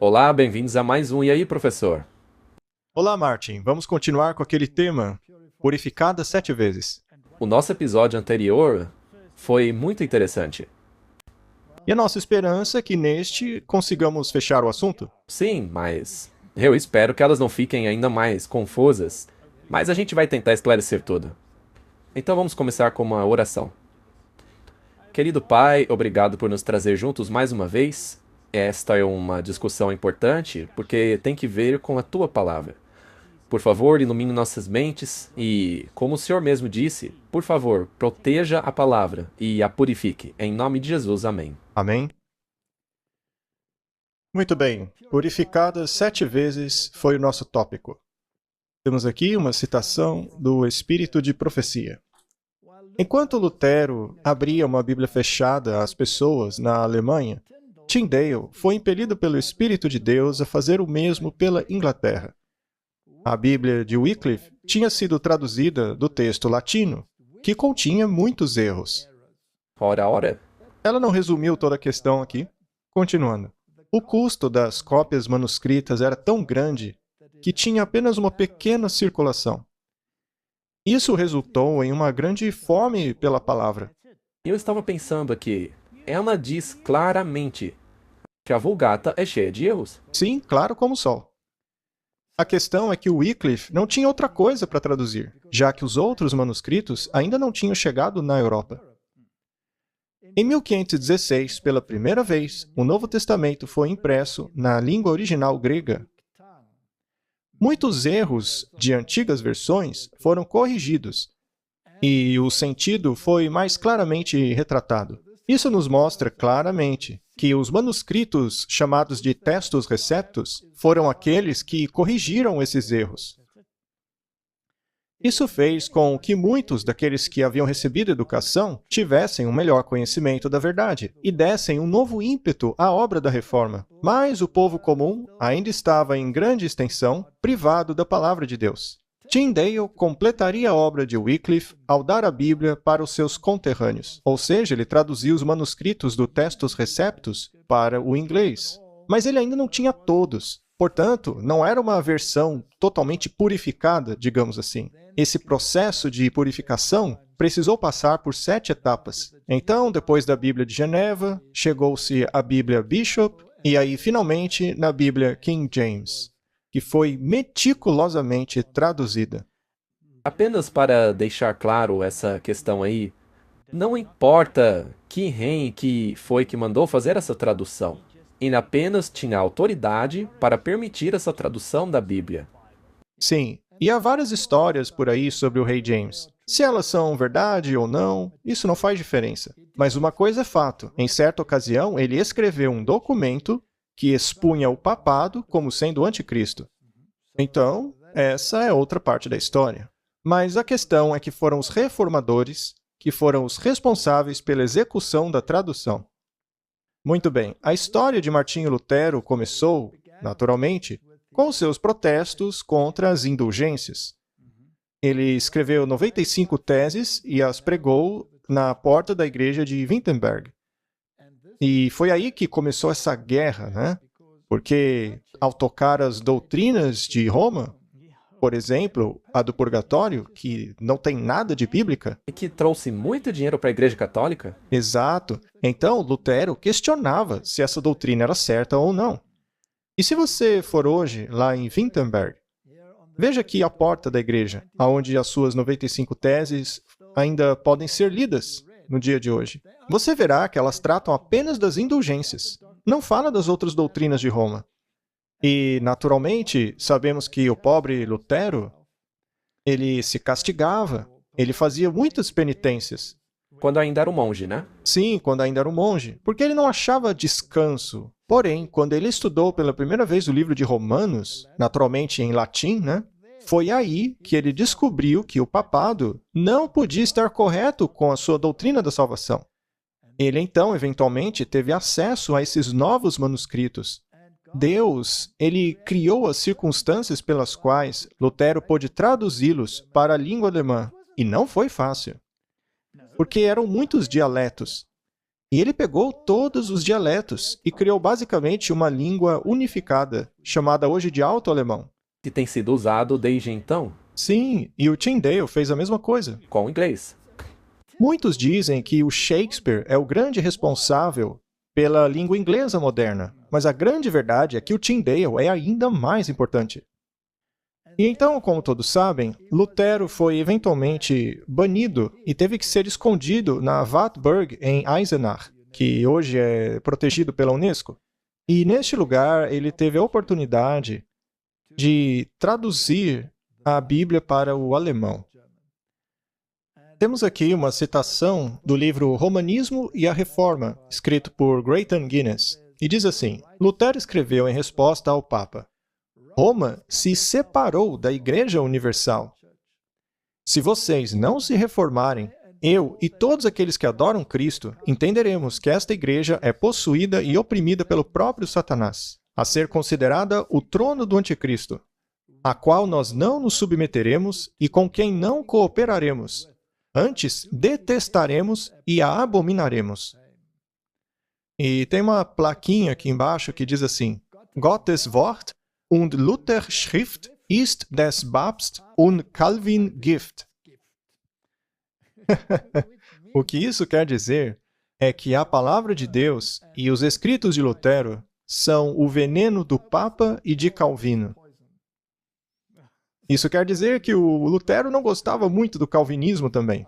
Olá, bem-vindos a mais um. E aí, professor? Olá, Martin. Vamos continuar com aquele tema, purificada 7 vezes. O nosso episódio anterior foi muito interessante. E a nossa esperança é que neste consigamos fechar o assunto? Sim, mas eu espero que elas não fiquem ainda mais confusas. Mas a gente vai tentar esclarecer tudo. Então vamos começar com uma oração. Querido Pai, obrigado por nos trazer juntos mais uma vez. Esta é uma discussão importante porque tem que ver com a tua palavra. Por favor, ilumine nossas mentes e, como o Senhor mesmo disse, por favor, proteja a palavra e a purifique. Em nome de Jesus, amém. Amém? Muito bem. Purificada 7 vezes foi o nosso tópico. Temos aqui uma citação do Espírito de Profecia. Enquanto Lutero abria uma Bíblia fechada às pessoas na Alemanha, Tyndale foi impelido pelo Espírito de Deus a fazer o mesmo pela Inglaterra. A Bíblia de Wycliffe tinha sido traduzida do texto latino, que continha muitos erros. Ora, ora. Ela não resumiu toda a questão aqui. Continuando. O custo das cópias manuscritas era tão grande que tinha apenas uma pequena circulação. Isso resultou em uma grande fome pela palavra. Eu estava pensando aqui, ela diz claramente que a Vulgata é cheia de erros. Sim, claro como o sol. A questão é que o Wycliffe não tinha outra coisa para traduzir, já que os outros manuscritos ainda não tinham chegado na Europa. Em 1516, pela primeira vez, o Novo Testamento foi impresso na língua original grega. Muitos erros de antigas versões foram corrigidos e o sentido foi mais claramente retratado. Isso nos mostra claramente que os manuscritos chamados de Textus Receptus foram aqueles que corrigiram esses erros. Isso fez com que muitos daqueles que haviam recebido educação tivessem um melhor conhecimento da verdade e dessem um novo ímpeto à obra da reforma. Mas o povo comum ainda estava em grande extensão privado da palavra de Deus. Tyndale completaria a obra de Wycliffe ao dar a Bíblia para os seus conterrâneos, ou seja, ele traduziu os manuscritos do Textus Receptus para o inglês. Mas ele ainda não tinha todos. Portanto, não era uma versão totalmente purificada, digamos assim. Esse processo de purificação precisou passar por 7 etapas. Então, depois da Bíblia de Geneva, chegou-se à Bíblia Bishop e aí, finalmente, na Bíblia King James, que foi meticulosamente traduzida. Apenas para deixar claro essa questão aí, não importa que rei que foi que mandou fazer essa tradução. Ele apenas tinha autoridade para permitir essa tradução da Bíblia. Sim, e há várias histórias por aí sobre o rei James. Se elas são verdade ou não, isso não faz diferença. Mas uma coisa é fato, em certa ocasião ele escreveu um documento que expunha o papado como sendo o anticristo. Então, essa é outra parte da história. Mas a questão é que foram os reformadores que foram os responsáveis pela execução da tradução. Muito bem, a história de Martinho Lutero começou, naturalmente, com seus protestos contra as indulgências. Ele escreveu 95 teses e as pregou na porta da igreja de Wittenberg. E foi aí que começou essa guerra, né? Porque, ao tocar as doutrinas de Roma, por exemplo, a do purgatório, que não tem nada de bíblica. E que trouxe muito dinheiro para a Igreja Católica. Exato. Então, Lutero questionava se essa doutrina era certa ou não. E se você for hoje lá em Wittenberg, veja aqui a porta da igreja, onde as suas 95 teses ainda podem ser lidas no dia de hoje. Você verá que elas tratam apenas das indulgências. Não fala das outras doutrinas de Roma. E, naturalmente, sabemos que o pobre Lutero, ele se castigava, ele fazia muitas penitências. Quando ainda era um monge, né? Sim, quando ainda era um monge, porque ele não achava descanso. Porém, quando ele estudou pela primeira vez o livro de Romanos, naturalmente em latim, né? Foi aí que ele descobriu que o papado não podia estar correto com a sua doutrina da salvação. Ele, então, eventualmente, teve acesso a esses novos manuscritos. Deus, ele criou as circunstâncias pelas quais Lutero pôde traduzi-los para a língua alemã. E não foi fácil, porque eram muitos dialetos. E ele pegou todos os dialetos e criou basicamente uma língua unificada, chamada hoje de alto-alemão. Que tem sido usado desde então Sim, e o Tyndale fez a mesma coisa. com o inglês. Muitos dizem que o Shakespeare é o grande responsável pela língua inglesa moderna, mas a grande verdade é que o Tyndale é ainda mais importante. E então, como todos sabem, Lutero foi eventualmente banido e teve que ser escondido na Wartburg em Eisenach, que hoje é protegido pela Unesco. E neste lugar ele teve a oportunidade de traduzir a Bíblia para o alemão. Temos aqui uma citação do livro Romanismo e a Reforma, escrito por Grayton Guinness, e diz assim: Lutero escreveu em resposta ao Papa: Roma se separou da Igreja Universal. Se vocês não se reformarem, eu e todos aqueles que adoram Cristo entenderemos que esta igreja é possuída e oprimida pelo próprio Satanás, a ser considerada o trono do Anticristo, a qual nós não nos submeteremos e com quem não cooperaremos. Antes, detestaremos e a abominaremos. E tem uma plaquinha aqui embaixo que diz assim: Gottes Wort und Luther Schrift ist des Papst und Calvin Gift. O que isso quer dizer é que a palavra de Deus e os escritos de Lutero são o veneno do Papa e de Calvino. Isso quer dizer que o Lutero não gostava muito do calvinismo também.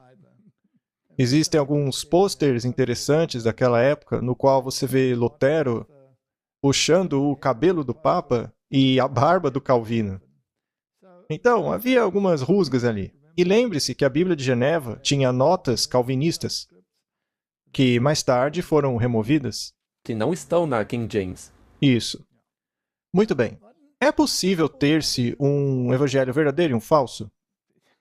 Existem alguns pôsteres interessantes daquela época, no qual você vê Lutero puxando o cabelo do Papa e a barba do Calvino. Então, havia algumas rusgas ali. E lembre-se que a Bíblia de Geneva tinha notas calvinistas, que mais tarde foram removidas. Que não estão na King James. Isso. Muito bem. É possível ter-se um evangelho verdadeiro e um falso?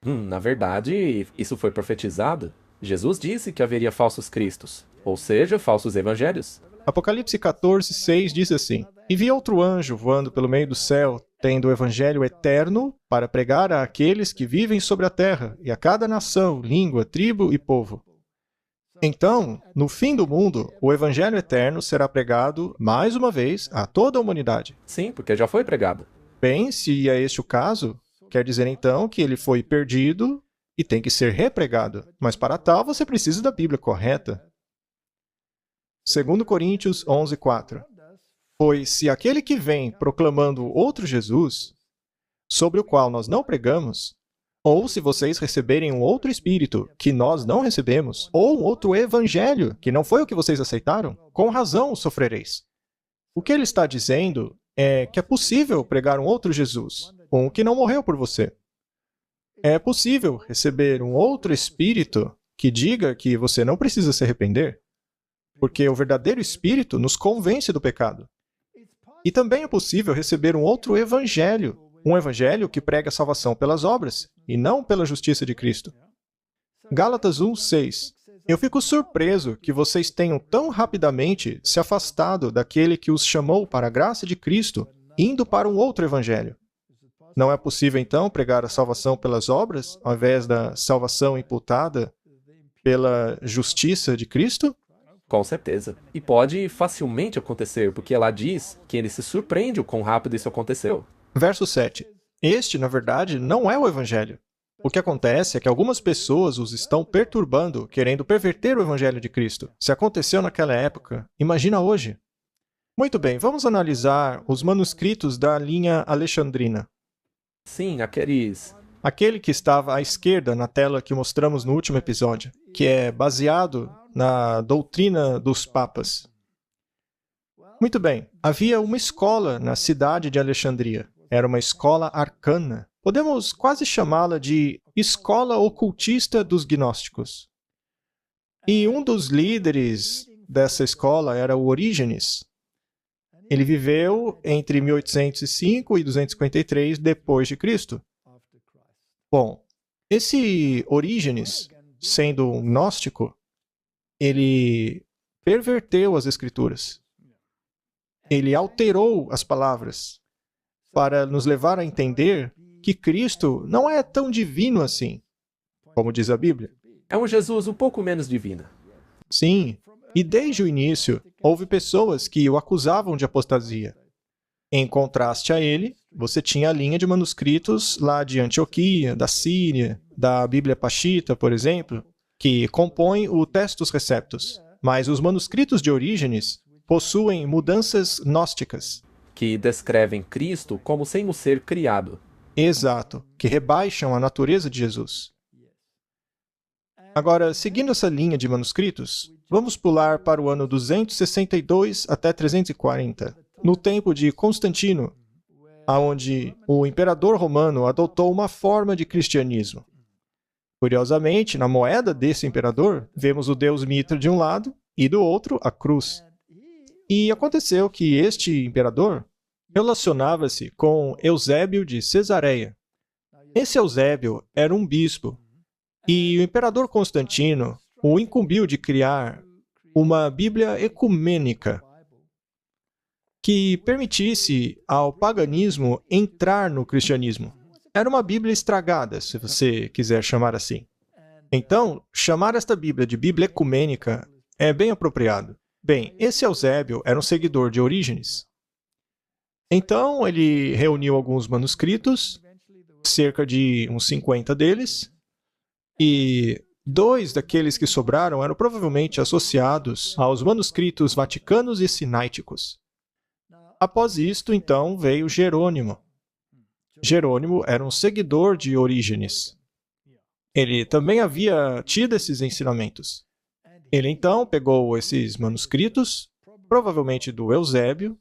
Na verdade, isso foi profetizado. Jesus disse que haveria falsos cristos, ou seja, falsos evangelhos. Apocalipse 14:6 diz assim: E vi outro anjo voando pelo meio do céu, tendo o evangelho eterno para pregar a aqueles que vivem sobre a terra, e a cada nação, língua, tribo e povo. Então, no fim do mundo, o evangelho eterno será pregado, mais uma vez, a toda a humanidade. Sim, porque já foi pregado. Bem, se é este o caso, quer dizer então que ele foi perdido e tem que ser repregado. Mas para tal, você precisa da Bíblia correta. 2 Coríntios 11:4. Pois se aquele que vem proclamando outro Jesus, sobre o qual nós não pregamos, ou se vocês receberem um outro Espírito que nós não recebemos, ou um outro Evangelho que não foi o que vocês aceitaram, com razão o sofrereis. O que ele está dizendo é que é possível pregar um outro Jesus, um que não morreu por você. É possível receber um outro Espírito que diga que você não precisa se arrepender, porque o verdadeiro Espírito nos convence do pecado. E também é possível receber um outro Evangelho, um Evangelho que prega a salvação pelas obras e não pela justiça de Cristo. Gálatas 1:6. Eu fico surpreso que vocês tenham tão rapidamente se afastado daquele que os chamou para a graça de Cristo, indo para um outro Evangelho. Não é possível, então, pregar a salvação pelas obras, ao invés da salvação imputada pela justiça de Cristo? Com certeza. E pode facilmente acontecer, porque ela diz que ele se surpreende o quão rápido isso aconteceu. Verso 7. Este, na verdade, não é o Evangelho. O que acontece é que algumas pessoas os estão perturbando, querendo perverter o Evangelho de Cristo. Se aconteceu naquela época, imagina hoje. Muito bem, vamos analisar os manuscritos da linha alexandrina. Sim, aqueles... Aquele que estava à esquerda na tela que mostramos no último episódio, que é baseado na doutrina dos papas. Muito bem, havia uma escola na cidade de Alexandria. Era uma escola arcana. Podemos quase chamá-la de escola ocultista dos gnósticos. E um dos líderes dessa escola era o Orígenes. Ele viveu entre 1805 e 253 depois de Cristo. Bom, esse Orígenes, sendo um gnóstico, ele perverteu as Escrituras. Ele alterou as palavras para nos levar a entender que Cristo não é tão divino assim, como diz a Bíblia. É um Jesus um pouco menos divino. Sim, E desde o início, houve pessoas que o acusavam de apostasia. Em contraste a ele, você tinha a linha de manuscritos lá de Antioquia, da Síria, da Bíblia Pashita, por exemplo, que compõem o Textus Receptus. Mas os manuscritos de Orígenes possuem mudanças gnósticas. Que descrevem Cristo como sem o ser criado. Exato, que rebaixam a natureza de Jesus. Agora, seguindo essa linha de manuscritos, vamos pular para o ano 262 até 340, no tempo de Constantino, onde o imperador romano adotou uma forma de cristianismo. Curiosamente, na moeda desse imperador, vemos o deus Mitra de um lado e do outro a cruz. E aconteceu que este imperador relacionava-se com Eusébio de Cesareia. Esse Eusébio era um bispo, e o imperador Constantino o incumbiu de criar uma Bíblia ecumênica que permitisse ao paganismo entrar no cristianismo. Era uma Bíblia estragada, se você quiser chamar assim. Então, chamar esta Bíblia de Bíblia ecumênica é bem apropriado. Bem, esse Eusébio era um seguidor de Orígenes. Então, ele reuniu alguns manuscritos, cerca de uns 50 deles, e 2 daqueles que sobraram eram provavelmente associados aos manuscritos vaticanos e sinaíticos. Após isto, então, veio Jerônimo. Jerônimo era um seguidor de Orígenes. Ele também havia tido esses ensinamentos. Ele, então, pegou esses manuscritos, provavelmente do Eusébio,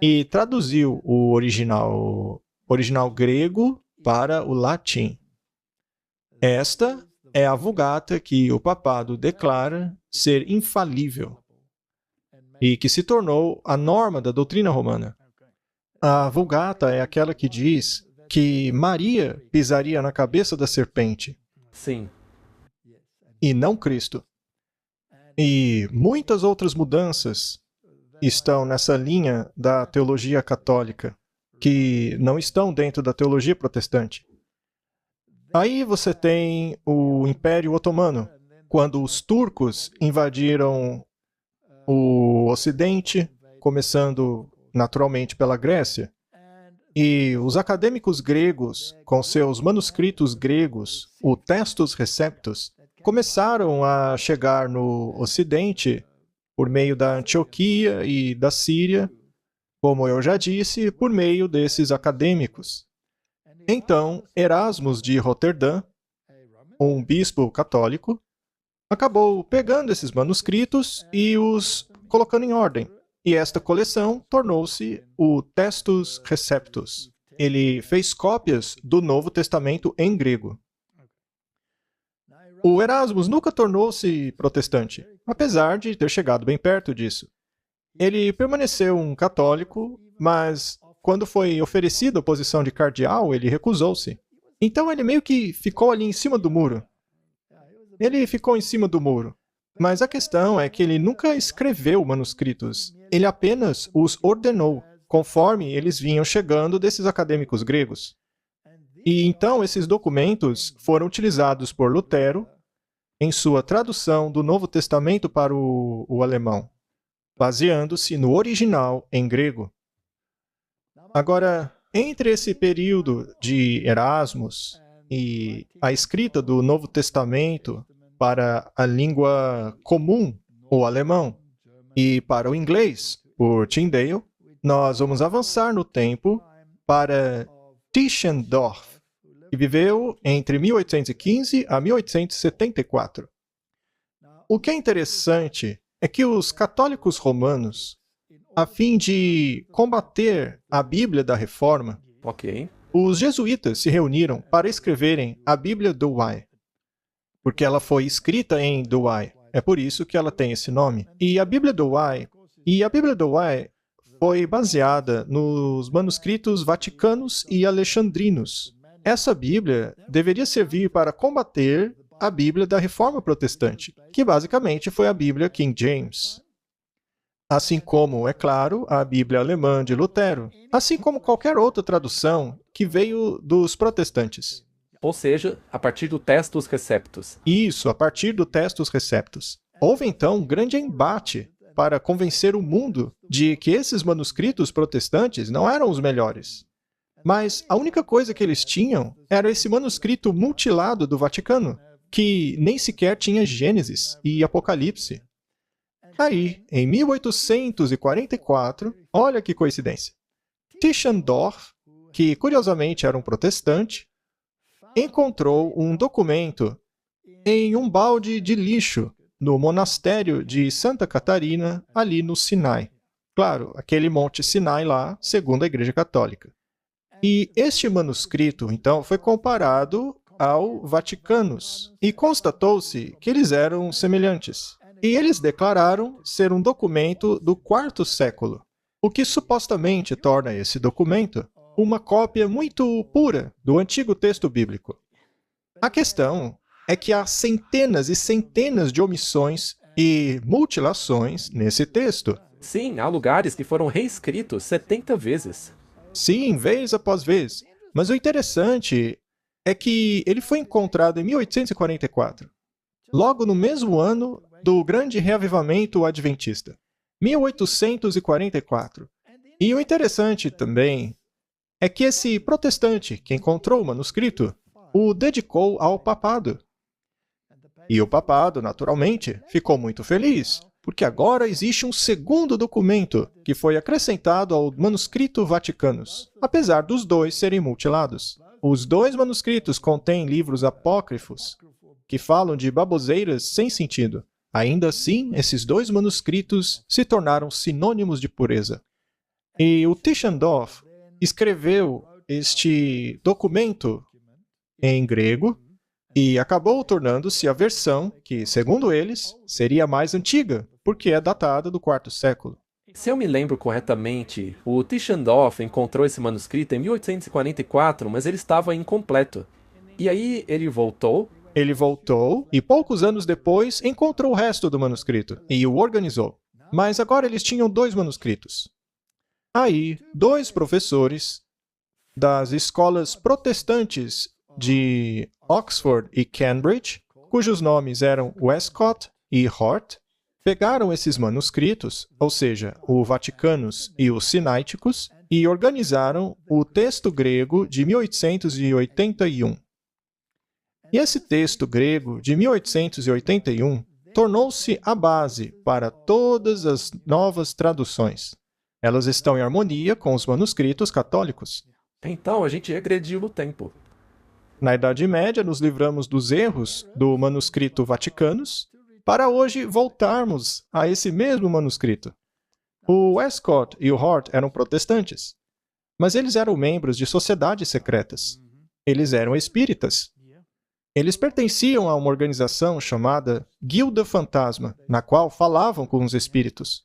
e traduziu o original grego para o latim. Esta é a Vulgata que o papado declara ser infalível e que se tornou a norma da doutrina romana. A Vulgata é aquela que diz que Maria pisaria na cabeça da serpente. Sim. E não Cristo. E muitas outras mudanças estão nessa linha da teologia católica, que não estão dentro da teologia protestante. Aí você tem o Império Otomano, quando os turcos invadiram o Ocidente, começando naturalmente pela Grécia, e os acadêmicos gregos, com seus manuscritos gregos, o Textus Receptus, começaram a chegar no Ocidente por meio da Antioquia e da Síria, como eu já disse, por meio desses acadêmicos. Então, Erasmus de Roterdã, um bispo católico, acabou pegando esses manuscritos e os colocando em ordem. E esta coleção tornou-se o Textus Receptus. Ele fez cópias do Novo Testamento em grego. O Erasmus nunca tornou-se protestante, apesar de ter chegado bem perto disso. Ele permaneceu um católico, mas quando foi oferecida a posição de cardeal, ele recusou-se. Então ele meio que ficou ali em cima do muro. Ele ficou em cima do muro. Mas a questão é que ele nunca escreveu manuscritos. Ele apenas os ordenou, conforme eles vinham chegando desses acadêmicos gregos. E então esses documentos foram utilizados por Lutero em sua tradução do Novo Testamento para o alemão, baseando-se no original em grego. Agora, entre esse período de Erasmus e a escrita do Novo Testamento para a língua comum, o alemão, e para o inglês, por Tyndale, nós vamos avançar no tempo para Tischendorf, que viveu entre 1815 a 1874. O que é interessante é que os católicos romanos, a fim de combater a Bíblia da Reforma, os jesuítas se reuniram para escreverem a Bíblia Douai, porque ela foi escrita em Douai. É por isso que ela tem esse nome. E a Bíblia Douai foi baseada nos manuscritos vaticanos e alexandrinos. Essa Bíblia deveria servir para combater a Bíblia da Reforma Protestante, que basicamente foi a Bíblia King James. Assim como, é claro, a Bíblia alemã de Lutero, assim como qualquer outra tradução que veio dos protestantes. Ou seja, a partir do Textus Receptus. Isso, a partir do Textus Receptus. Houve então um grande embate para convencer o mundo de que esses manuscritos protestantes não eram os melhores. Mas a única coisa que eles tinham era esse manuscrito mutilado do Vaticano, que nem sequer tinha Gênesis e Apocalipse. Aí, em 1844, olha que coincidência, Tischendorf, que curiosamente era um protestante, encontrou um documento em um balde de lixo no monastério de Santa Catarina, ali no Sinai. Claro, aquele Monte Sinai lá, segundo a Igreja Católica. E este manuscrito, então, foi comparado ao Vaticanus, e constatou-se que eles eram semelhantes. E eles declararam ser um documento do quarto século, o que supostamente torna esse documento uma cópia muito pura do antigo texto bíblico. A questão é que há centenas e centenas de omissões e mutilações nesse texto. Sim, há lugares que foram reescritos 70 vezes. Sim, vez após vez. Mas o interessante é que ele foi encontrado em 1844, logo no mesmo ano do grande reavivamento adventista, 1844. E o interessante também é que esse protestante que encontrou o manuscrito o dedicou ao papado. E o papado, naturalmente, ficou muito feliz, porque agora existe um segundo documento que foi acrescentado ao manuscrito Vaticanus, apesar dos dois serem mutilados. Os dois manuscritos contêm livros apócrifos que falam de baboseiras sem sentido. Ainda assim, esses dois manuscritos se tornaram sinônimos de pureza. E o Tischendorf escreveu este documento em grego e acabou tornando-se a versão que, segundo eles, seria a mais antiga, porque é datada do quarto século. Se eu me lembro corretamente, o Tischendorf encontrou esse manuscrito em 1844, mas ele estava incompleto. E aí ele voltou. Ele voltou e, poucos anos depois, encontrou o resto do manuscrito e o organizou. Mas agora eles tinham dois manuscritos. Aí, dois professores das escolas protestantes de Oxford e Cambridge, cujos nomes eram Westcott e Hort, pegaram esses manuscritos, ou seja, o Vaticanus e os Sinaiticus, e organizaram o texto grego de 1881. E esse texto grego de 1881 tornou-se a base para todas as novas traduções. Elas estão em harmonia com os manuscritos católicos. Então a gente regrediu no tempo. Na Idade Média, nos livramos dos erros do manuscrito Vaticanus, para hoje voltarmos a esse mesmo manuscrito. O Westcott e o Hort eram protestantes, mas eles eram membros de sociedades secretas. Eles eram espíritas. Eles pertenciam a uma organização chamada Guilda Fantasma, na qual falavam com os espíritos.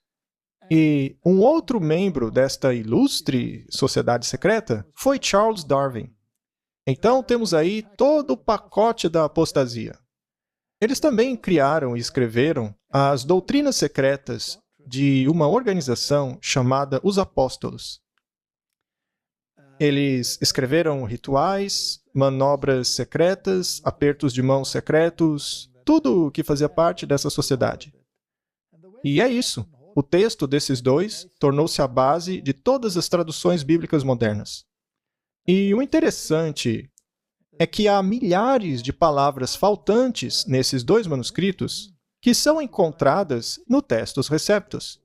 E um outro membro desta ilustre sociedade secreta foi Charles Darwin. Então temos aí todo o pacote da apostasia. Eles também criaram e escreveram as doutrinas secretas de uma organização chamada Os Apóstolos. Eles escreveram rituais, manobras secretas, apertos de mão secretos, tudo o que fazia parte dessa sociedade. E é isso. O texto desses dois tornou-se a base de todas as traduções bíblicas modernas. E o interessante é que há milhares de palavras faltantes nesses dois manuscritos que são encontradas no Textus Receptus.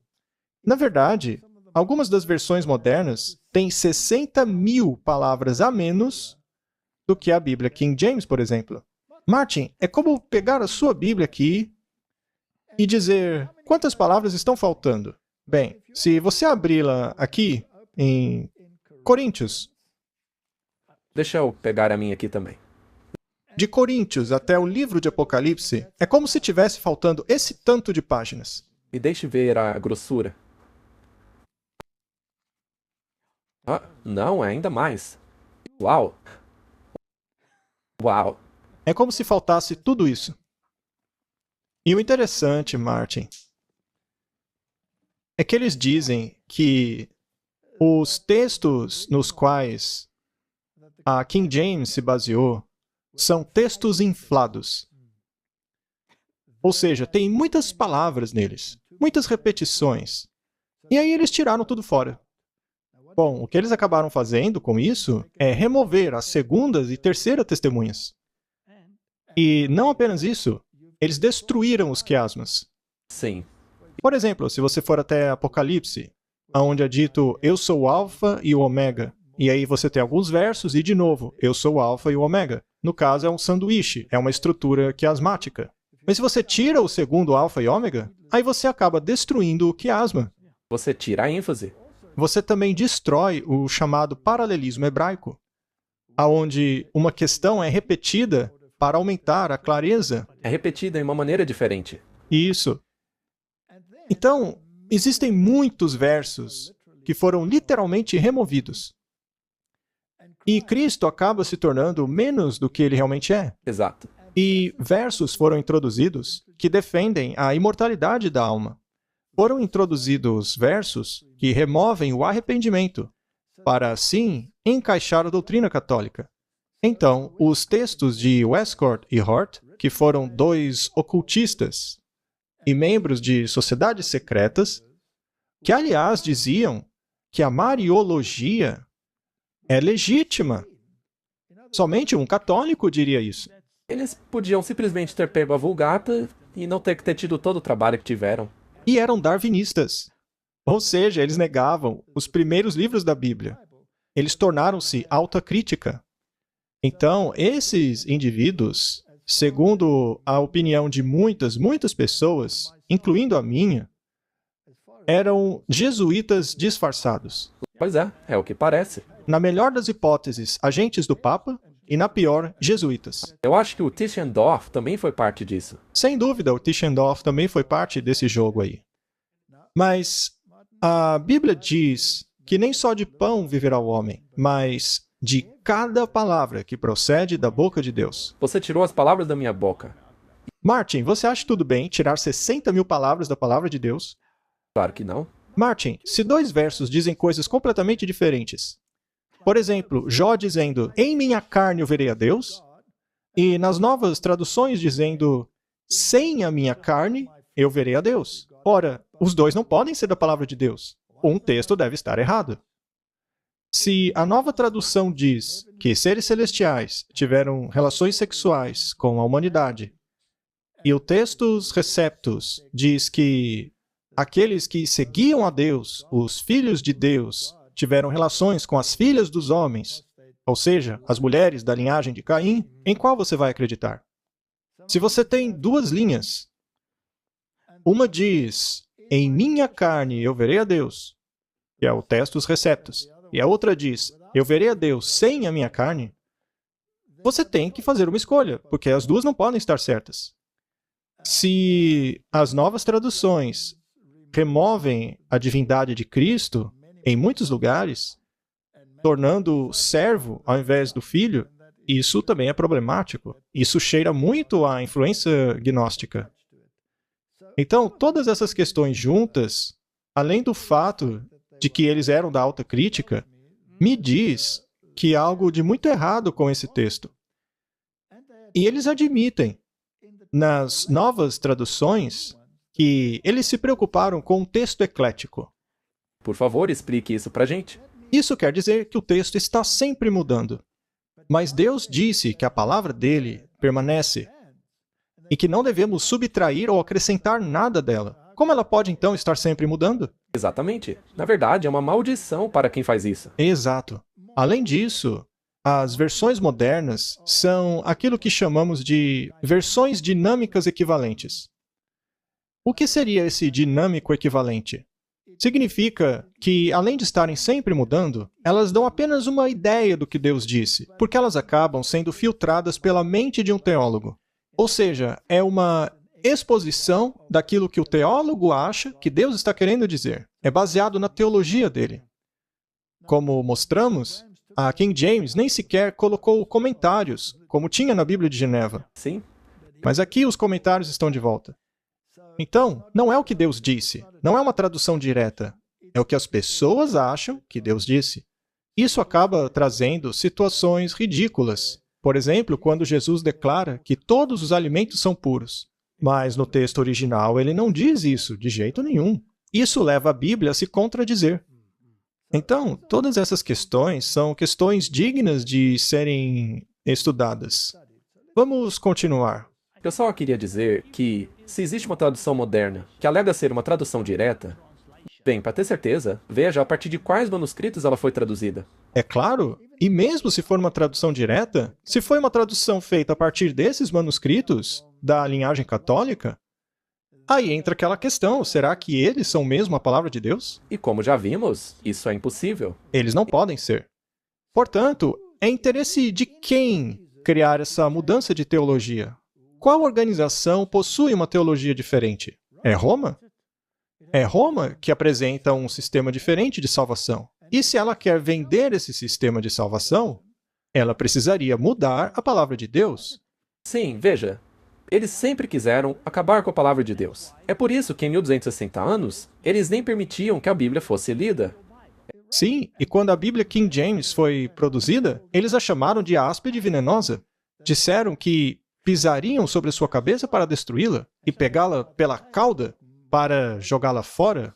Na verdade, algumas das versões modernas têm 60.000 palavras a menos do que a Bíblia King James, por exemplo. Martin, é como pegar a sua Bíblia aqui e dizer quantas palavras estão faltando. Bem, se você abri-la aqui em Coríntios, Deixa eu pegar a minha aqui também. de Coríntios até o livro de Apocalipse, é como se tivesse faltando esse tanto de páginas. Me deixe ver a grossura. Ah, não, é ainda mais. Uau! Uau! É como se faltasse tudo isso. E o interessante, Martin, é que eles dizem que os textos nos quais a King James se baseou são textos inflados. Ou seja, tem muitas palavras neles, muitas repetições. E aí eles tiraram tudo fora. Bom, o que eles acabaram fazendo com isso é remover as segundas e terceiras testemunhas. E não apenas isso, eles destruíram os quiasmas. Sim. Por exemplo, se você for até Apocalipse, onde é dito, eu sou o Alfa e o Ômega. E aí você tem alguns versos e, de novo, eu sou o Alfa e o Ômega. No caso, é um sanduíche, é uma estrutura quiasmática. Mas se você tira o segundo Alfa e Ômega, aí você acaba destruindo o quiasma. Você tira a ênfase. Você também destrói o chamado paralelismo hebraico, onde uma questão é repetida para aumentar a clareza. É repetida em uma maneira diferente. Isso. Então, existem muitos versos que foram literalmente removidos. E Cristo acaba se tornando menos do que ele realmente é. Exato. E versos foram introduzidos que defendem a imortalidade da alma. Foram introduzidos versos que removem o arrependimento, para assim encaixar a doutrina católica. Então, os textos de Westcott e Hort, que foram dois ocultistas e membros de sociedades secretas, que aliás diziam que a Mariologia é legítima. Somente um católico diria isso. Eles podiam simplesmente ter pego a Vulgata e não ter que ter tido todo o trabalho que tiveram. E eram darwinistas. Ou seja, eles negavam os primeiros livros da Bíblia. Eles tornaram-se autocrítica. Então, esses indivíduos, segundo a opinião de muitas pessoas, incluindo a minha, eram jesuítas disfarçados. Pois é o que parece. Na melhor das hipóteses, agentes do Papa, e na pior, jesuítas. Eu acho que o Tischendorf também foi parte disso. Sem dúvida, o Tischendorf também foi parte desse jogo aí. Mas a Bíblia diz que nem só de pão viverá o homem, mas de cada palavra que procede da boca de Deus. Você tirou as palavras da minha boca. Martin, você acha tudo bem tirar 60.000 palavras da palavra de Deus? Claro que não. Martin, se dois versos dizem coisas completamente diferentes, por exemplo, Jó dizendo, em minha carne eu verei a Deus, e nas novas traduções dizendo, sem a minha carne eu verei a Deus. Ora, os dois não podem ser da palavra de Deus. Um texto deve estar errado. Se a nova tradução diz que seres celestiais tiveram relações sexuais com a humanidade, e o Textus Receptus diz que aqueles que seguiam a Deus, os filhos de Deus, tiveram relações com as filhas dos homens, ou seja, as mulheres da linhagem de Caim, em qual você vai acreditar? Se você tem duas linhas, uma diz, em minha carne eu verei a Deus, que é o Textus Receptus, e a outra diz, eu verei a Deus sem a minha carne, você tem que fazer uma escolha, porque as duas não podem estar certas. Se as novas traduções removem a divindade de Cristo em muitos lugares, tornando servo ao invés do filho, isso também é problemático. Isso cheira muito à influência gnóstica. Então, todas essas questões juntas, além do fato de que eles eram da alta crítica, me diz que há algo de muito errado com esse texto. E eles admitem, nas novas traduções, que eles se preocuparam com um texto eclético. Por favor, explique isso pra gente. Isso quer dizer que o texto está sempre mudando. Mas Deus disse que a palavra dele permanece e que não devemos subtrair ou acrescentar nada dela. Como ela pode, então, estar sempre mudando? Exatamente. Na verdade, é uma maldição para quem faz isso. Exato. Além disso, as versões modernas são aquilo que chamamos de versões dinâmicas equivalentes. O que seria esse dinâmico equivalente? Significa que, além de estarem sempre mudando, elas dão apenas uma ideia do que Deus disse, porque elas acabam sendo filtradas pela mente de um teólogo. Ou seja, é uma exposição daquilo que o teólogo acha que Deus está querendo dizer. É baseado na teologia dele. Como mostramos, a King James nem sequer colocou comentários, como tinha na Bíblia de Geneva. Sim. Mas aqui os comentários estão de volta. Então, não é o que Deus disse, não é uma tradução direta, é o que as pessoas acham que Deus disse. Isso acaba trazendo situações ridículas. Por exemplo, quando Jesus declara que todos os alimentos são puros. Mas no texto original ele não diz isso de jeito nenhum. Isso leva a Bíblia a se contradizer. Então, todas essas questões são questões dignas de serem estudadas. Vamos continuar. Eu só queria dizer que, se existe uma tradução moderna que alega ser uma tradução direta, bem, para ter certeza, veja a partir de quais manuscritos ela foi traduzida. É claro, e mesmo se for uma tradução direta, se foi uma tradução feita a partir desses manuscritos, da linhagem católica, aí entra aquela questão, será que eles são mesmo a palavra de Deus? E como já vimos, isso é impossível. Eles não podem ser. Portanto, é interesse de quem criar essa mudança de teologia? Qual organização possui uma teologia diferente? É Roma? É Roma que apresenta um sistema diferente de salvação. E se ela quer vender esse sistema de salvação, ela precisaria mudar a palavra de Deus. Sim, veja, eles sempre quiseram acabar com a palavra de Deus. É por isso que em 1260 anos, eles nem permitiam que a Bíblia fosse lida. Sim, e quando a Bíblia King James foi produzida, eles a chamaram de áspide e venenosa. Disseram que pisariam sobre sua cabeça para destruí-la e pegá-la pela cauda para jogá-la fora.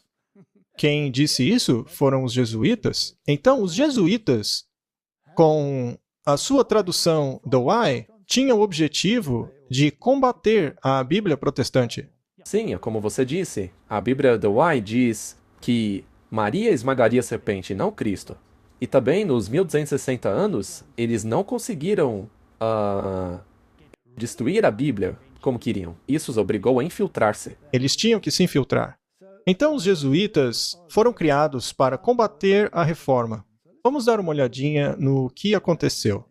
Quem disse isso foram os jesuítas. Então, os jesuítas, com a sua tradução do Why, tinham o objetivo de combater a Bíblia protestante. Sim, é como você disse, a Bíblia do Why diz que Maria esmagaria a serpente, não Cristo. E também, nos 1260 anos, eles não conseguiram destruir a Bíblia como queriam. Isso os obrigou a infiltrar-se. Eles tinham que se infiltrar. Então, os jesuítas foram criados para combater a reforma. Vamos dar uma olhadinha no que aconteceu.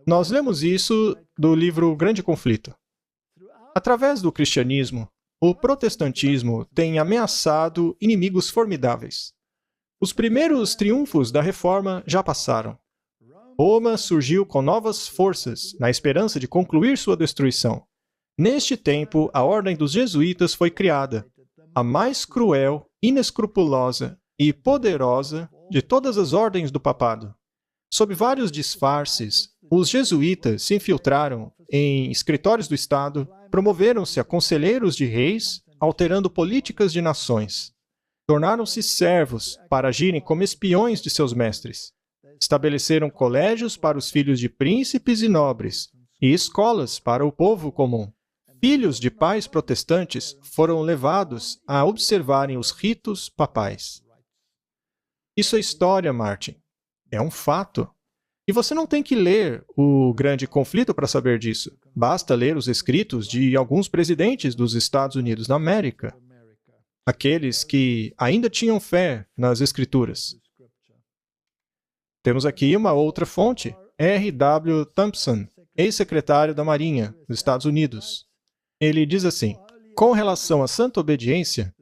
Nós lemos isso do livro Grande Conflito. Através do cristianismo, o protestantismo tem ameaçado inimigos formidáveis. Os primeiros triunfos da reforma já passaram. Roma surgiu com novas forças, na esperança de concluir sua destruição. Neste tempo, a Ordem dos Jesuítas foi criada, a mais cruel, inescrupulosa e poderosa de todas as ordens do papado. Sob vários disfarces, os jesuítas se infiltraram em escritórios do Estado, promoveram-se a conselheiros de reis, alterando políticas de nações. Tornaram-se servos para agirem como espiões de seus mestres. Estabeleceram colégios para os filhos de príncipes e nobres, e escolas para o povo comum. Filhos de pais protestantes foram levados a observarem os ritos papais. Isso é história, Martin. É um fato. E você não tem que ler o Grande Conflito para saber disso. Basta ler os escritos de alguns presidentes dos Estados Unidos da América. Aqueles que ainda tinham fé nas Escrituras. Temos aqui uma outra fonte, R. W. Thompson, ex-secretário da Marinha dos Estados Unidos. Ele diz assim: com relação à santa obediência,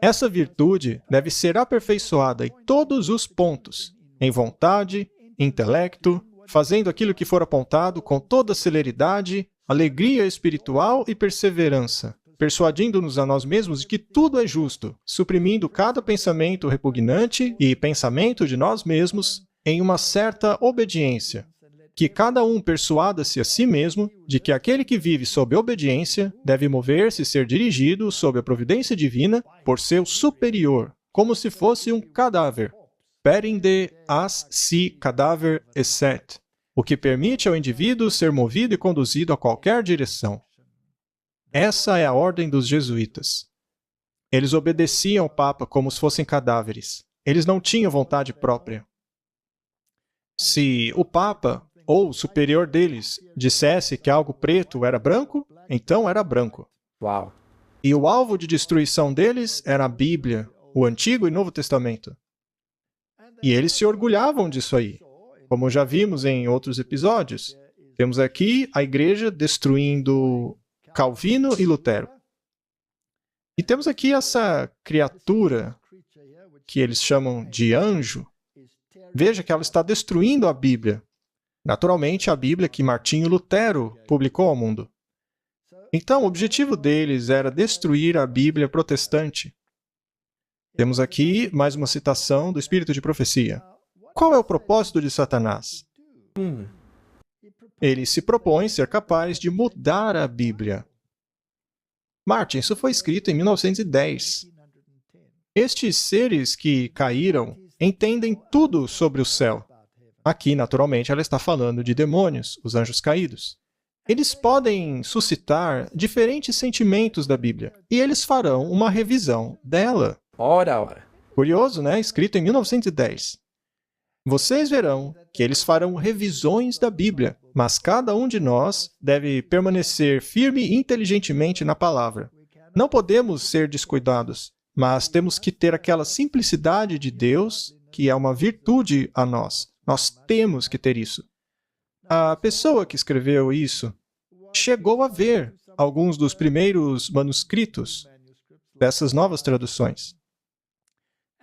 essa virtude deve ser aperfeiçoada em todos os pontos, em vontade, intelecto, fazendo aquilo que for apontado com toda celeridade, alegria espiritual e perseverança, persuadindo-nos a nós mesmos de que tudo é justo, suprimindo cada pensamento repugnante e pensamento de nós mesmos em uma certa obediência. Que cada um persuada-se a si mesmo de que aquele que vive sob obediência deve mover-se e ser dirigido sob a providência divina por seu superior, como se fosse um cadáver. Perinde as si cadáver esset, o que permite ao indivíduo ser movido e conduzido a qualquer direção. Essa é a ordem dos jesuítas. Eles obedeciam ao Papa como se fossem cadáveres. Eles não tinham vontade própria. Se o Papa ou o superior deles dissesse que algo preto era branco, então era branco. Uau! E o alvo de destruição deles era a Bíblia, o Antigo e Novo Testamento. E eles se orgulhavam disso aí. Como já vimos em outros episódios, temos aqui a igreja destruindo Calvino e Lutero. E temos aqui essa criatura que eles chamam de anjo. Veja que ela está destruindo a Bíblia. Naturalmente, a Bíblia que Martinho Lutero publicou ao mundo. Então, o objetivo deles era destruir a Bíblia protestante. Temos aqui mais uma citação do Espírito de Profecia. Qual é o propósito de Satanás? Ele se propõe ser capaz de mudar a Bíblia. Martin, isso foi escrito em 1910. Estes seres que caíram entendem tudo sobre o céu. Aqui, naturalmente, ela está falando de demônios, os anjos caídos. Eles podem suscitar diferentes sentimentos da Bíblia, e eles farão uma revisão dela. Ora. Curioso, né? Escrito em 1910. Vocês verão que eles farão revisões da Bíblia, mas cada um de nós deve permanecer firme e inteligentemente na palavra. Não podemos ser descuidados, mas temos que ter aquela simplicidade de Deus, que é uma virtude a nós. Nós temos que ter isso. A pessoa que escreveu isso chegou a ver alguns dos primeiros manuscritos dessas novas traduções.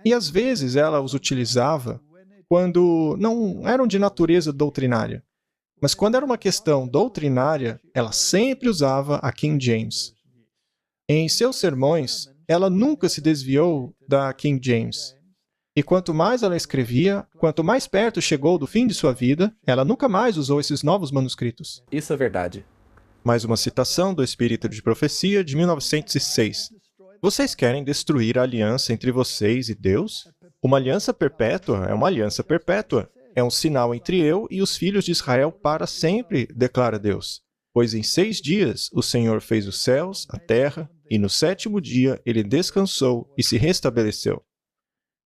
E às vezes ela os utilizava quando não eram de natureza doutrinária. Mas quando era uma questão doutrinária, ela sempre usava a King James. Em seus sermões, ela nunca se desviou da King James. E quanto mais ela escrevia, quanto mais perto chegou do fim de sua vida, ela nunca mais usou esses novos manuscritos. Isso é verdade. Mais uma citação do Espírito de Profecia, de 1906. Vocês querem destruir a aliança entre vocês e Deus? Uma aliança perpétua é uma aliança perpétua. É um sinal entre eu e os filhos de Israel para sempre, declara Deus. Pois em 6 dias o Senhor fez os céus, a terra, e no 7º dia ele descansou e se restabeleceu.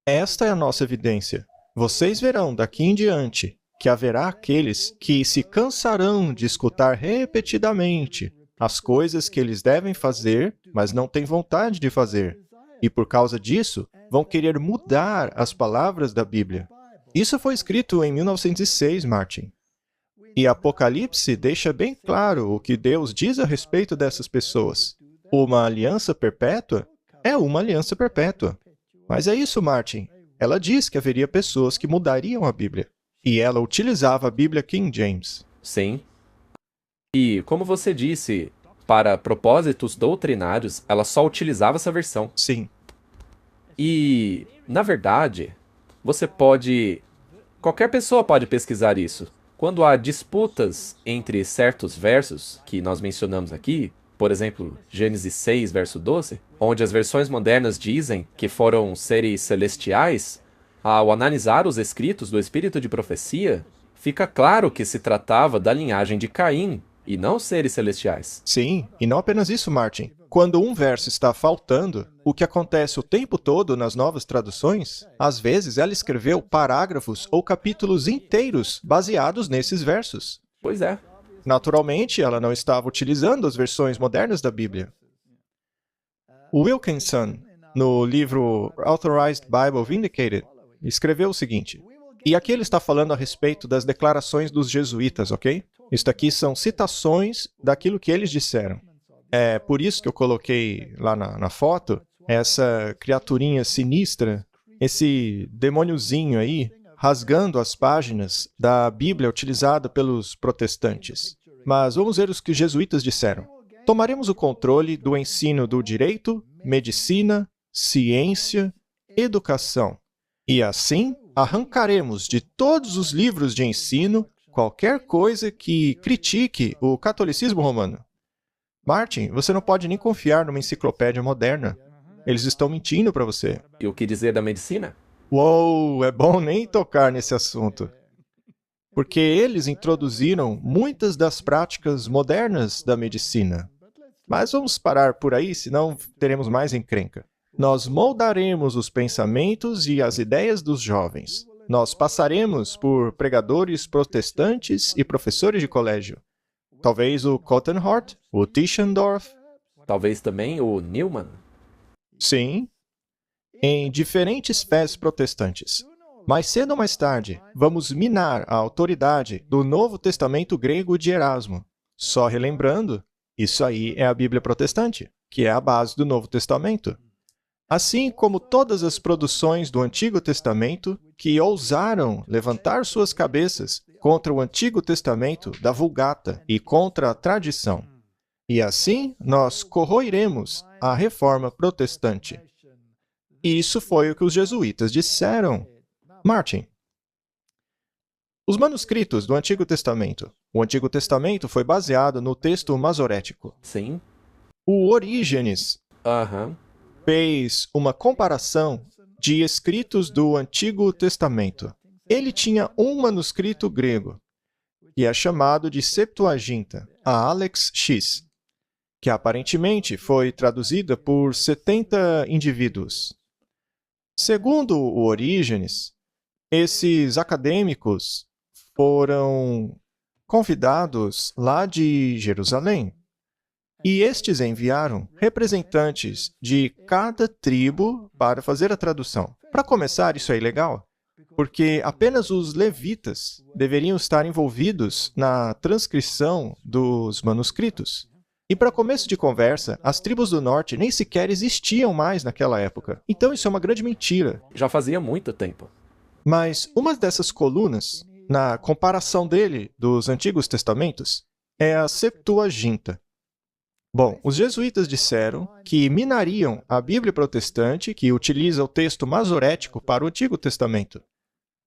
Esta é a nossa evidência. Vocês verão daqui em diante que haverá aqueles que se cansarão de escutar repetidamente as coisas que eles devem fazer, mas não têm vontade de fazer. E por causa disso, vão querer mudar as palavras da Bíblia. Isso foi escrito em 1906, Martin. E Apocalipse deixa bem claro o que Deus diz a respeito dessas pessoas. Uma aliança perpétua é uma aliança perpétua. Mas é isso, Martin. Ela diz que haveria pessoas que mudariam a Bíblia. E ela utilizava a Bíblia King James. Sim. E, como você disse, para propósitos doutrinários, ela só utilizava essa versão. Sim. E, na verdade, qualquer pessoa pode pesquisar isso. Quando há disputas entre certos versos que nós mencionamos aqui, por exemplo, Gênesis 6, verso 12, onde as versões modernas dizem que foram seres celestiais, ao analisar os escritos do Espírito de Profecia, fica claro que se tratava da linhagem de Caim e não seres celestiais. Sim, e não apenas isso, Martin. Quando um verso está faltando, o que acontece o tempo todo nas novas traduções, às vezes ela escreveu parágrafos ou capítulos inteiros baseados nesses versos. Pois é. Naturalmente, ela não estava utilizando as versões modernas da Bíblia. Wilkinson, no livro Authorized Bible Vindicated, escreveu o seguinte, e aqui ele está falando a respeito das declarações dos jesuítas, ok? Isto aqui são citações daquilo que eles disseram. É por isso que eu coloquei lá na foto essa criaturinha sinistra, esse demôniozinho aí, rasgando as páginas da Bíblia utilizada pelos protestantes. Mas vamos ver o que os jesuítas disseram. Tomaremos o controle do ensino do direito, medicina, ciência, educação. E assim, arrancaremos de todos os livros de ensino qualquer coisa que critique o catolicismo romano. Martin, você não pode nem confiar numa enciclopédia moderna. Eles estão mentindo para você. E o que dizer da medicina? Uou, é bom nem tocar nesse assunto. Porque eles introduziram muitas das práticas modernas da medicina. Mas vamos parar por aí, senão teremos mais encrenca. Nós moldaremos os pensamentos e as ideias dos jovens. Nós passaremos por pregadores protestantes e professores de colégio. Talvez o Cottenhart, o Tischendorf. Talvez também o Newman. Sim, em diferentes fés protestantes. Mais cedo ou mais tarde, vamos minar a autoridade do Novo Testamento grego de Erasmo. Só relembrando, isso aí é a Bíblia protestante, que é a base do Novo Testamento. Assim como todas as produções do Antigo Testamento que ousaram levantar suas cabeças contra o Antigo Testamento da Vulgata e contra a tradição. E assim, nós corroiremos a reforma protestante. E isso foi o que os jesuítas disseram. Martin, os manuscritos do Antigo Testamento. O Antigo Testamento foi baseado no texto masorético. Sim. O Orígenes Aham. fez uma comparação de escritos do Antigo Testamento. Ele tinha um manuscrito grego, que é chamado de Septuaginta, a Alex X, que aparentemente foi traduzida por 70 indivíduos. Segundo o Orígenes, esses acadêmicos foram convidados lá de Jerusalém. E estes enviaram representantes de cada tribo para fazer a tradução. Para começar, isso é ilegal, porque apenas os levitas deveriam estar envolvidos na transcrição dos manuscritos. E para começo de conversa, as tribos do norte nem sequer existiam mais naquela época. Então isso é uma grande mentira. Já fazia muito tempo. Mas uma dessas colunas, na comparação dele dos Antigos Testamentos, é a Septuaginta. Bom, os jesuítas disseram que minariam a Bíblia protestante, que utiliza o texto masorético para o Antigo Testamento.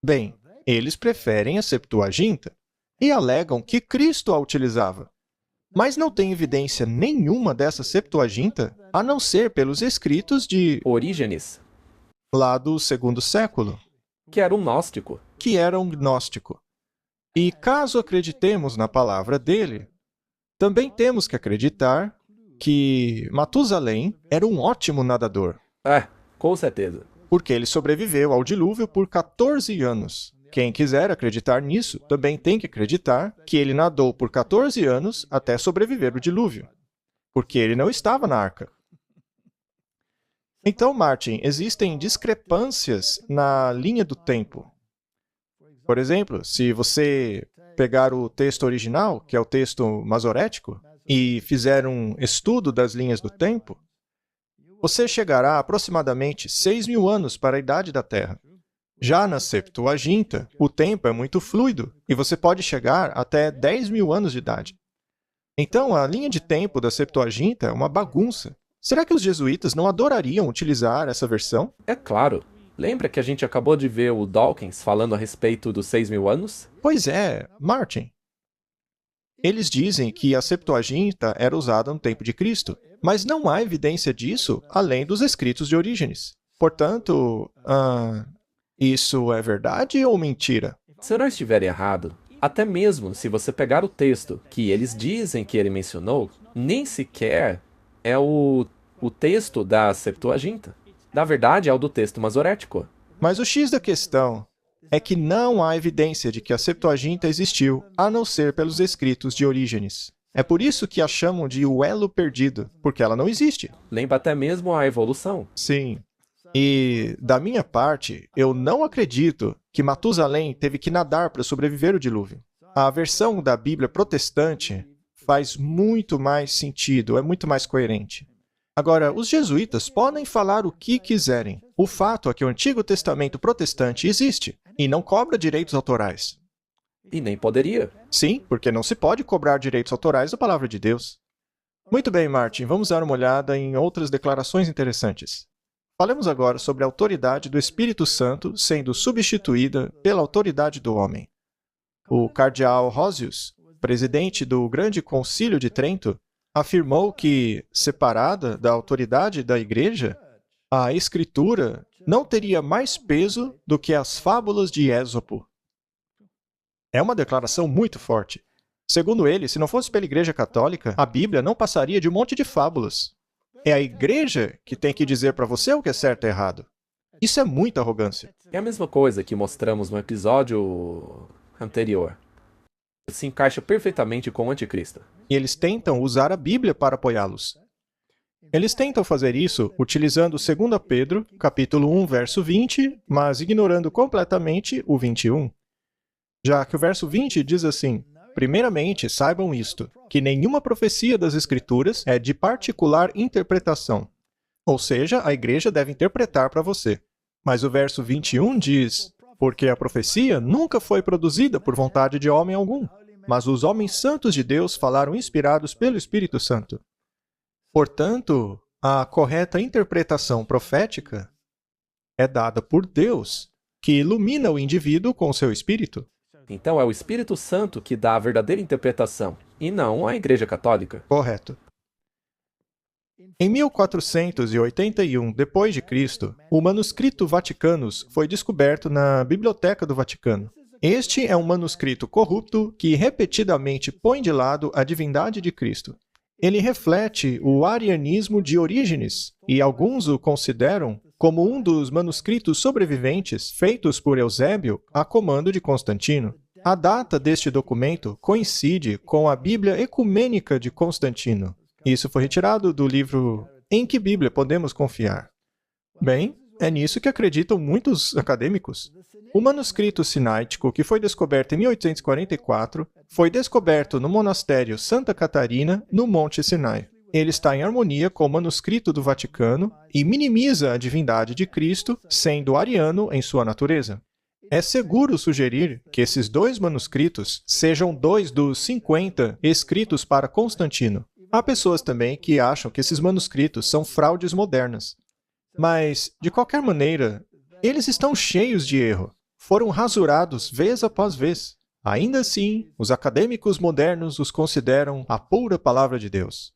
Bem, eles preferem a Septuaginta e alegam que Cristo a utilizava. Mas não tem evidência nenhuma dessa Septuaginta, a não ser pelos escritos de Orígenes, lá do segundo século, que era um gnóstico. que era um gnóstico. E caso acreditemos na palavra dele, também temos que acreditar que Matusalém era um ótimo nadador, Com certeza. porque ele sobreviveu ao dilúvio por 14 anos. Quem quiser acreditar nisso, também tem que acreditar que ele nadou por 14 anos até sobreviver o dilúvio, porque ele não estava na arca. Então, Martin, existem discrepâncias na linha do tempo. Por exemplo, se você pegar o texto original, que é o texto masorético, e fizer um estudo das linhas do tempo, você chegará a aproximadamente 6.000 anos para a idade da Terra. Já na Septuaginta, o tempo é muito fluido e você pode chegar até 10.000 anos de idade. Então, a linha de tempo da Septuaginta é uma bagunça. Será que os jesuítas não adorariam utilizar essa versão? É claro. Lembra que a gente acabou de ver o Dawkins falando a respeito dos 6.000 anos? Pois é, Martin. Eles dizem que a Septuaginta era usada no tempo de Cristo, mas não há evidência disso além dos escritos de Orígenes. Portanto, isso é verdade ou mentira? Se eu não estiver errado, até mesmo se você pegar o texto que eles dizem que ele mencionou, nem sequer é o texto da Septuaginta. Na verdade, é o do texto masorético. Mas o X da questão é que não há evidência de que a Septuaginta existiu, a não ser pelos escritos de Orígenes. É por isso que a chamam de o elo perdido, porque ela não existe. Lembra até mesmo a evolução. Sim. E, da minha parte, eu não acredito que Matusalém teve que nadar para sobreviver o dilúvio. A versão da Bíblia protestante faz muito mais sentido, é muito mais coerente. Agora, os jesuítas podem falar o que quiserem. O fato é que o Antigo Testamento protestante existe e não cobra direitos autorais. E nem poderia. Sim, porque não se pode cobrar direitos autorais da palavra de Deus. Muito bem, Martin, vamos dar uma olhada em outras declarações interessantes. Falemos agora sobre a autoridade do Espírito Santo sendo substituída pela autoridade do homem. O cardeal Rosius, presidente do Grande Concílio de Trento, afirmou que, separada da autoridade da Igreja, a Escritura não teria mais peso do que as fábulas de Ésopo. É uma declaração muito forte. Segundo ele, se não fosse pela Igreja Católica, a Bíblia não passaria de um monte de fábulas. É a Igreja que tem que dizer para você o que é certo e errado. Isso é muita arrogância. É a mesma coisa que mostramos no episódio anterior. Se encaixa perfeitamente com o anticristo. E eles tentam usar a Bíblia para apoiá-los. Eles tentam fazer isso utilizando 2 Pedro, capítulo 1, verso 20, mas ignorando completamente o 21. Já que o verso 20 diz assim: primeiramente, saibam isto, que nenhuma profecia das Escrituras é de particular interpretação. Ou seja, a igreja deve interpretar para você. Mas o verso 21 diz: porque a profecia nunca foi produzida por vontade de homem algum, mas os homens santos de Deus falaram inspirados pelo Espírito Santo. Portanto, a correta interpretação profética é dada por Deus, que ilumina o indivíduo com o seu espírito. Então é o Espírito Santo que dá a verdadeira interpretação, e não a Igreja Católica. Correto. Em 1481 d.C., o manuscrito Vaticanus foi descoberto na Biblioteca do Vaticano. Este é um manuscrito corrupto que repetidamente põe de lado a divindade de Cristo. Ele reflete o arianismo de Orígenes, e alguns o consideram como um dos manuscritos sobreviventes feitos por Eusébio a comando de Constantino. A data deste documento coincide com a Bíblia Ecumênica de Constantino. Isso foi retirado do livro Em que Bíblia Podemos Confiar? Bem, é nisso que acreditam muitos acadêmicos. O manuscrito sinaítico, que foi descoberto em 1844, foi descoberto no monastério Santa Catarina, no Monte Sinai. Ele está em harmonia com o manuscrito do Vaticano e minimiza a divindade de Cristo, sendo ariano em sua natureza. É seguro sugerir que esses dois manuscritos sejam dois dos 50 escritos para Constantino. Há pessoas também que acham que esses manuscritos são fraudes modernas. Mas, de qualquer maneira, eles estão cheios de erro. Foram rasurados vez após vez. Ainda assim, os acadêmicos modernos os consideram a pura palavra de Deus.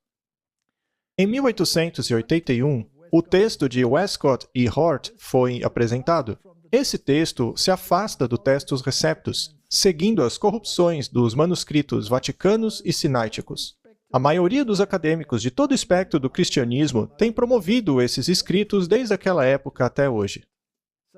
Em 1881, o texto de Westcott e Hort foi apresentado. Esse texto se afasta do Textus Receptus, seguindo as corrupções dos manuscritos vaticanos e sinaíticos. A maioria dos acadêmicos de todo o espectro do cristianismo tem promovido esses escritos desde aquela época até hoje.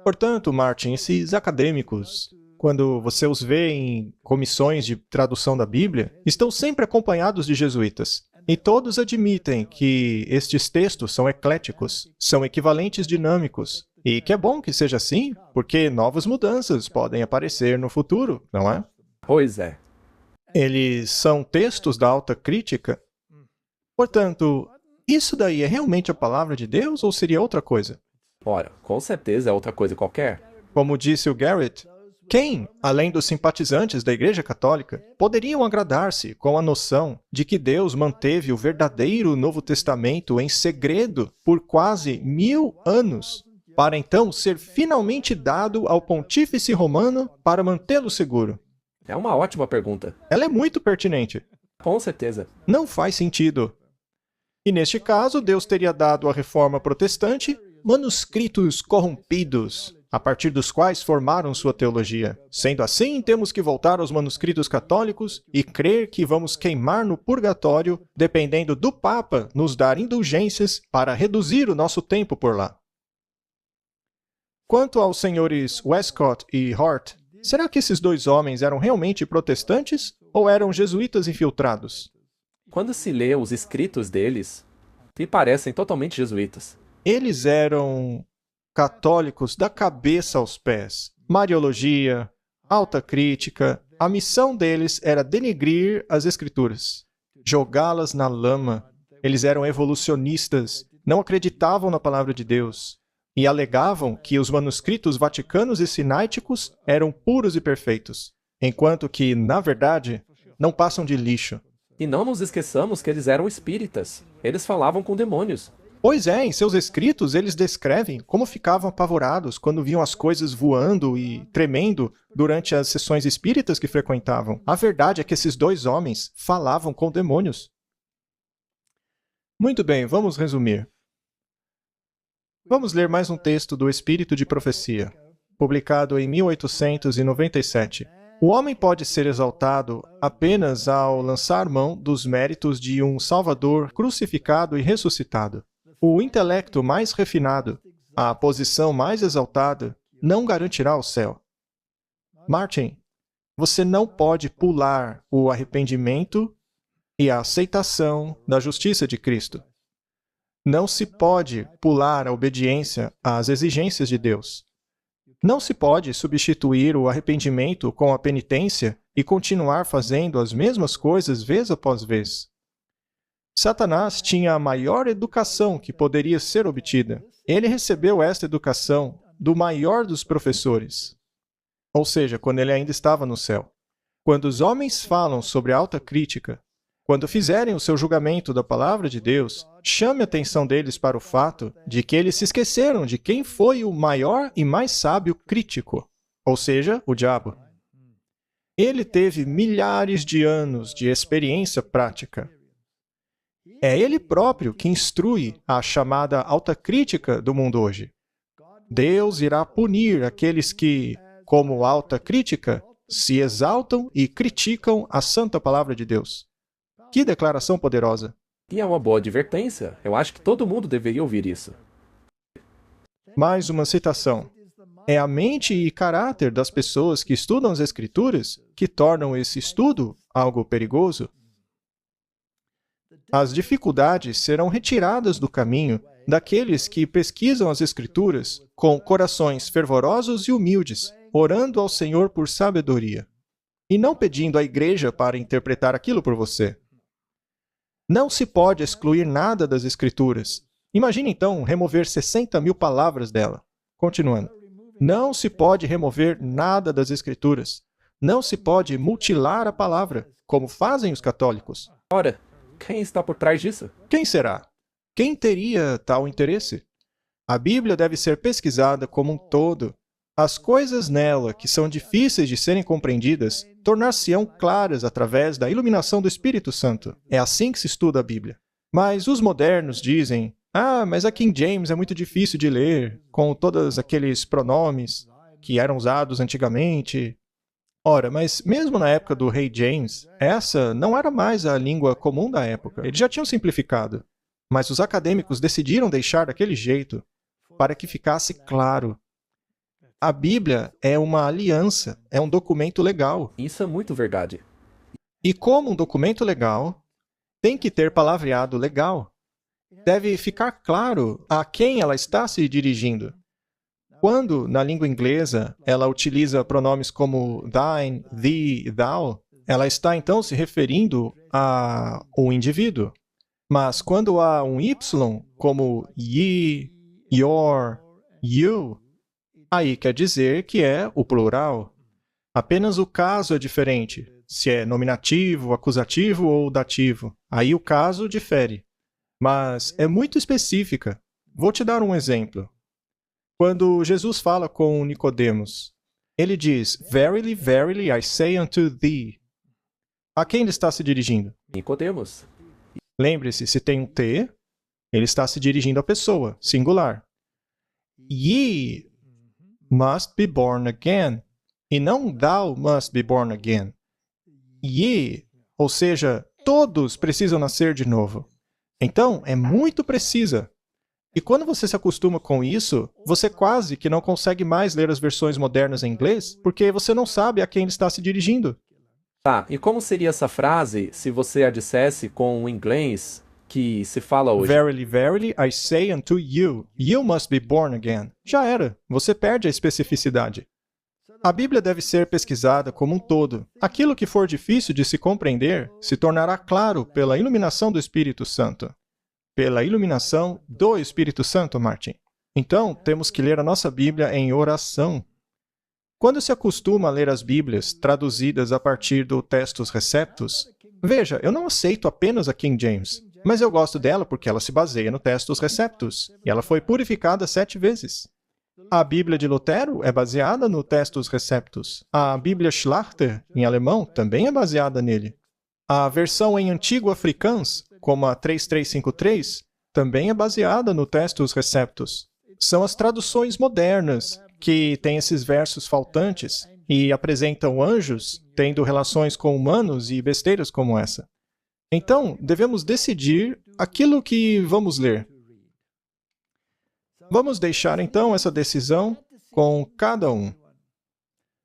Portanto, Martin, esses acadêmicos, quando você os vê em comissões de tradução da Bíblia, estão sempre acompanhados de jesuítas. E todos admitem que estes textos são ecléticos, são equivalentes dinâmicos. E que é bom que seja assim, porque novas mudanças podem aparecer no futuro, não é? Pois é. Eles são textos da alta crítica. Portanto, isso daí é realmente a palavra de Deus ou seria outra coisa? Ora, com certeza é outra coisa qualquer. Como disse o Garrett, quem, além dos simpatizantes da Igreja Católica, poderiam agradar-se com a noção de que Deus manteve o verdadeiro Novo Testamento em segredo por quase 1000 anos, para então ser finalmente dado ao Pontífice Romano para mantê-lo seguro? É uma ótima pergunta. Ela é muito pertinente. Com certeza. Não faz sentido. E neste caso, Deus teria dado à Reforma Protestante manuscritos corrompidos, a partir dos quais formaram sua teologia. Sendo assim, temos que voltar aos manuscritos católicos e crer que vamos queimar no purgatório, dependendo do Papa nos dar indulgências para reduzir o nosso tempo por lá. Quanto aos senhores Westcott e Hort, será que esses dois homens eram realmente protestantes ou eram jesuítas infiltrados? Quando se lê os escritos deles, me parecem totalmente jesuítas. Eles eram católicos da cabeça aos pés. Mariologia, alta crítica, a missão deles era denegrir as escrituras, jogá-las na lama. Eles eram evolucionistas, não acreditavam na palavra de Deus e alegavam que os manuscritos vaticanos e sinaíticos eram puros e perfeitos, enquanto que, na verdade, não passam de lixo. E não nos esqueçamos que eles eram espíritas. Eles falavam com demônios. Pois é, em seus escritos eles descrevem como ficavam apavorados quando viam as coisas voando e tremendo durante as sessões espíritas que frequentavam. A verdade é que esses dois homens falavam com demônios. Muito bem, vamos resumir. Vamos ler mais um texto do Espírito de Profecia, publicado em 1897. O homem pode ser exaltado apenas ao lançar mão dos méritos de um Salvador crucificado e ressuscitado. O intelecto mais refinado, a posição mais exaltada, não garantirá o céu. Martin, você não pode pular o arrependimento e a aceitação da justiça de Cristo. Não se pode pular a obediência às exigências de Deus. Não se pode substituir o arrependimento com a penitência e continuar fazendo as mesmas coisas vez após vez. Satanás tinha a maior educação que poderia ser obtida. Ele recebeu esta educação do maior dos professores, ou seja, quando ele ainda estava no céu. Quando os homens falam sobre alta crítica, quando fizerem o seu julgamento da palavra de Deus, chame a atenção deles para o fato de que eles se esqueceram de quem foi o maior e mais sábio crítico, ou seja, o diabo. Ele teve milhares de anos de experiência prática. É Ele próprio que instrui a chamada autocrítica do mundo hoje. Deus irá punir aqueles que, como autocrítica, se exaltam e criticam a santa palavra de Deus. Que declaração poderosa! E é uma boa advertência. Eu acho que todo mundo deveria ouvir isso. Mais uma citação. É a mente e caráter das pessoas que estudam as Escrituras que tornam esse estudo algo perigoso. As dificuldades serão retiradas do caminho daqueles que pesquisam as Escrituras com corações fervorosos e humildes, orando ao Senhor por sabedoria, e não pedindo à igreja para interpretar aquilo por você. Não se pode excluir nada das Escrituras. Imagine então remover 60.000 palavras dela. Continuando. Não se pode remover nada das Escrituras. Não se pode mutilar a palavra, como fazem os católicos. Ora, quem está por trás disso? Quem será? Quem teria tal interesse? A Bíblia deve ser pesquisada como um todo. As coisas nela que são difíceis de serem compreendidas tornar-se-ão claras através da iluminação do Espírito Santo. É assim que se estuda a Bíblia. Mas os modernos dizem: mas a King James é muito difícil de ler, com todos aqueles pronomes que eram usados antigamente. Ora, mas mesmo na época do rei James, essa não era mais a língua comum da época. Eles já tinham simplificado. Mas os acadêmicos decidiram deixar daquele jeito para que ficasse claro. A Bíblia é uma aliança, é um documento legal. Isso é muito verdade. E como um documento legal, tem que ter palavreado legal. Deve ficar claro a quem ela está se dirigindo. Quando, na língua inglesa, ela utiliza pronomes como thine, thee, thou, ela está então se referindo a um indivíduo. Mas quando há um y, como ye, your, you, aí quer dizer que é o plural. Apenas o caso é diferente, se é nominativo, acusativo ou dativo. Aí o caso difere. Mas é muito específica. Vou te dar um exemplo. Quando Jesus fala com Nicodemos, ele diz, Verily, verily, I say unto thee. A quem ele está se dirigindo? Nicodemos. Lembre-se, se tem um T, ele está se dirigindo à pessoa, singular. Ye must be born again, e não thou must be born again. Ye, ou seja, todos precisam nascer de novo. Então, é muito precisa. E quando você se acostuma com isso, você quase que não consegue mais ler as versões modernas em inglês, porque você não sabe a quem ele está se dirigindo. Tá, e como seria essa frase se você a dissesse com o inglês que se fala hoje? Verily, verily, I say unto you, you must be born again. Já era, você perde a especificidade. A Bíblia deve ser pesquisada como um todo. Aquilo que for difícil de se compreender se tornará claro pela iluminação do Espírito Santo. Pela iluminação do Espírito Santo, Martin. Então, temos que ler a nossa Bíblia em oração. Quando se acostuma a ler as Bíblias traduzidas a partir do Textus Receptus, veja, eu não aceito apenas a King James, mas eu gosto dela porque ela se baseia no Textus Receptus, e ela foi purificada 7 vezes. A Bíblia de Lutero é baseada no Textus Receptus. A Bíblia Schlachter, em alemão, também é baseada nele. A versão em antigo africans, como a 3353, também é baseada no Textus Receptus. São as traduções modernas, que têm esses versos faltantes e apresentam anjos tendo relações com humanos e besteiras como essa. Então, devemos decidir aquilo que vamos ler. Vamos deixar então essa decisão com cada um.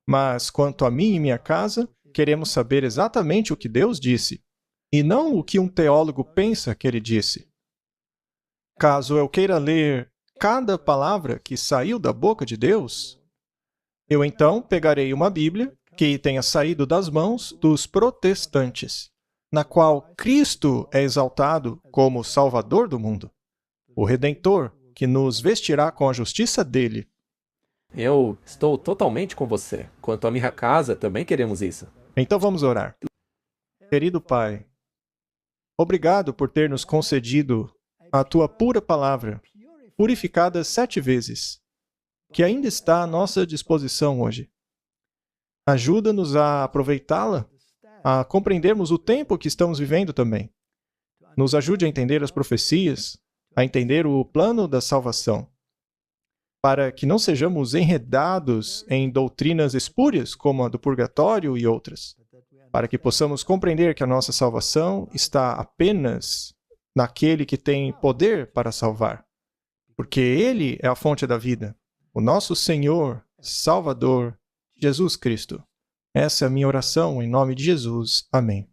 Mas quanto a mim e minha casa, queremos saber exatamente o que Deus disse, e não o que um teólogo pensa que ele disse. Caso eu queira ler cada palavra que saiu da boca de Deus, eu então pegarei uma Bíblia que tenha saído das mãos dos protestantes, na qual Cristo é exaltado como Salvador do mundo, o Redentor, que nos vestirá com a justiça dele. Eu estou totalmente com você. Quanto à minha casa, também queremos isso. Então vamos orar. Querido Pai, obrigado por ter nos concedido a Tua pura palavra, purificada 7 vezes, que ainda está à nossa disposição hoje. Ajuda-nos a aproveitá-la, a compreendermos o tempo que estamos vivendo também. Nos ajude a entender as profecias, a entender o plano da salvação, para que não sejamos enredados em doutrinas espúrias, como a do purgatório e outras, para que possamos compreender que a nossa salvação está apenas naquele que tem poder para salvar, porque Ele é a fonte da vida, o nosso Senhor, Salvador, Jesus Cristo. Essa é a minha oração em nome de Jesus. Amém.